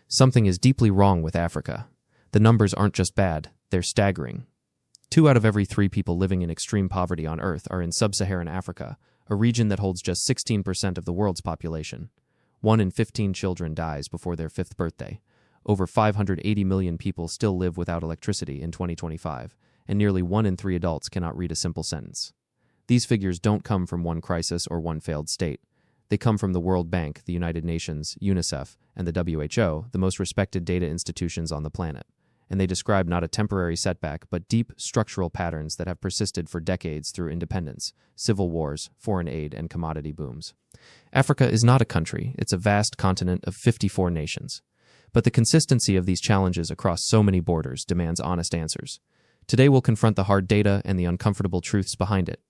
Something is deeply wrong with Africa. The numbers aren't just bad, they're staggering. 2 out of every 3 people living in extreme poverty on Earth are in sub-Saharan Africa, a region that holds just 16% of the world's population. 1 in 15 children dies before their 5th birthday. Over 580 million people still live without electricity in 2025, and nearly 1 in 3 adults cannot read a simple sentence. These figures don't come from one crisis or one failed state. They come from the World Bank, the United Nations, UNICEF, and the WHO, the most respected data institutions on the planet. And they describe not a temporary setback, but deep structural patterns that have persisted for decades through independence, civil wars, foreign aid, and commodity booms. Africa is not a country, it's a vast continent of 54 nations. But the consistency of these challenges across so many borders demands honest answers. Today we'll confront the hard data and the uncomfortable truths behind it.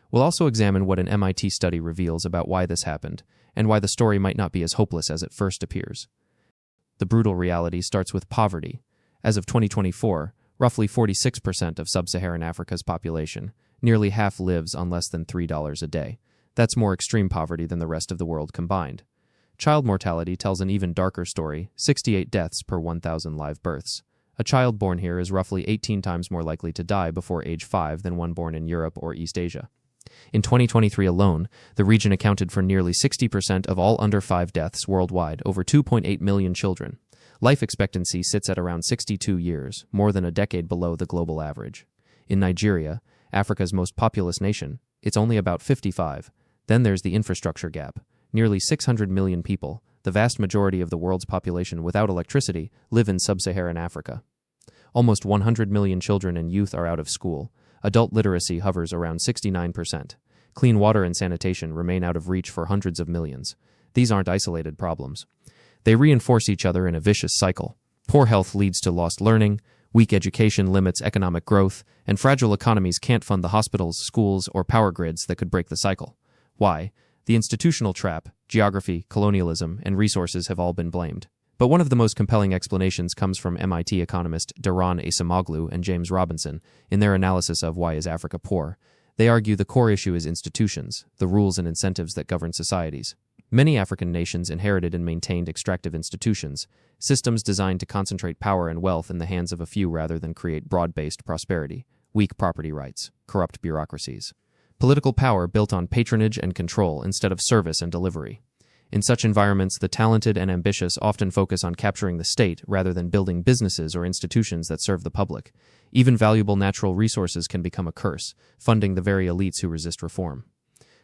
We'll also examine what an MIT study reveals about why this happened, and why the story might not be as hopeless as it first appears. The brutal reality starts with poverty. As of 2024, roughly 46% of sub-Saharan Africa's population, nearly half, lives on less than $3 a day. That's more extreme poverty than the rest of the world combined. Child mortality tells an even darker story: 68 deaths per 1,000 live births. A child born here is roughly 18 times more likely to die before age 5 than one born in Europe or East Asia. In 2023 alone, the region accounted for nearly 60% of all under 5 deaths worldwide, over 2.8 million children. Life expectancy sits at around 62 years, more than a decade below the global average. In Nigeria, Africa's most populous nation, it's only about 55. Then there's the infrastructure gap. Nearly 600 million people, the vast majority of the world's population without electricity, live in sub-Saharan Africa. Almost 100 million children and youth are out of school. Adult literacy hovers around 69%. Clean water and sanitation remain out of reach for hundreds of millions. These aren't isolated problems. They reinforce each other in a vicious cycle. Poor health leads to lost learning, weak education limits economic growth, and fragile economies can't fund the hospitals, schools, or power grids that could break the cycle. Why? The institutional trap, geography, colonialism, and resources have all been blamed. But one of the most compelling explanations comes from MIT economist Daron Acemoglu and James Robinson in their analysis of Why is Africa Poor? They argue the core issue is institutions, the rules and incentives that govern societies. Many African nations inherited and maintained extractive institutions, systems designed to concentrate power and wealth in the hands of a few rather than create broad-based prosperity, weak property rights, corrupt bureaucracies. Political power built on patronage and control instead of service and delivery. In such environments, the talented and ambitious often focus on capturing the state rather than building businesses or institutions that serve the public. Even valuable natural resources can become a curse, funding the very elites who resist reform.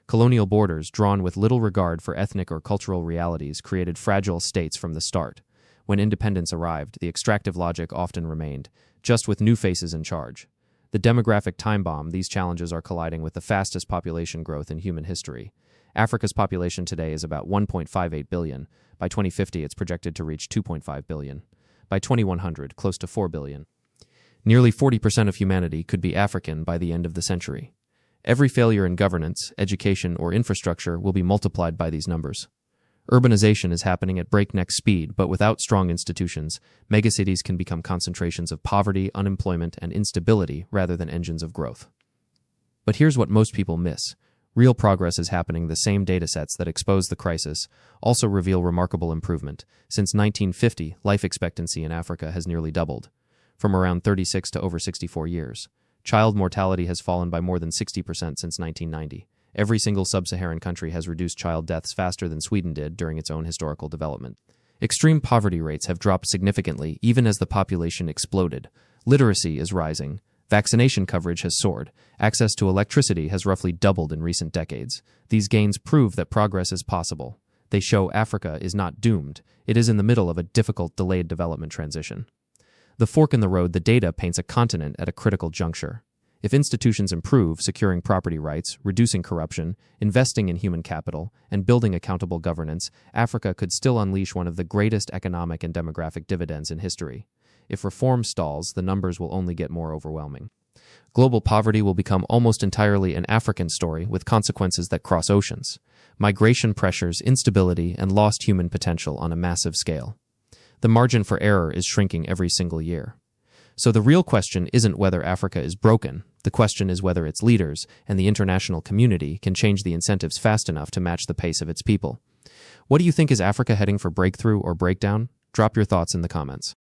Colonial borders, drawn with little regard for ethnic or cultural realities, created fragile states from the start. When independence arrived, the extractive logic often remained, just with new faces in charge. The demographic time bomb, these challenges are colliding with the fastest population growth in human history. Africa's population today is about 1.58 billion. By 2050, it's projected to reach 2.5 billion. By 2100, close to 4 billion. Nearly 40% of humanity could be African by the end of the century. Every failure in governance, education, or infrastructure will be multiplied by these numbers. Urbanization is happening at breakneck speed, but without strong institutions, megacities can become concentrations of poverty, unemployment, and instability rather than engines of growth. But here's what most people miss. Real progress is happening. The same datasets that expose the crisis also reveal remarkable improvement. Since 1950, life expectancy in Africa has nearly doubled, from around 36 to over 64 years. Child mortality has fallen by more than 60% since 1990. Every single sub-Saharan country has reduced child deaths faster than Sweden did during its own historical development. Extreme poverty rates have dropped significantly even as the population exploded. Literacy is rising. Vaccination coverage has soared. Access to electricity has roughly doubled in recent decades. These gains prove that progress is possible. They show Africa is not doomed. It is in the middle of a difficult, delayed development transition. The fork in the road, the data paints a continent at a critical juncture. If institutions improve, securing property rights, reducing corruption, investing in human capital, and building accountable governance, Africa could still unleash one of the greatest economic and demographic dividends in history. If reform stalls, the numbers will only get more overwhelming. Global poverty will become almost entirely an African story with consequences that cross oceans. Migration pressures, instability, and lost human potential on a massive scale. The margin for error is shrinking every single year. So the real question isn't whether Africa is broken. The question is whether its leaders and the international community can change the incentives fast enough to match the pace of its people. What do you think? Is Africa heading for breakthrough or breakdown? Drop your thoughts in the comments.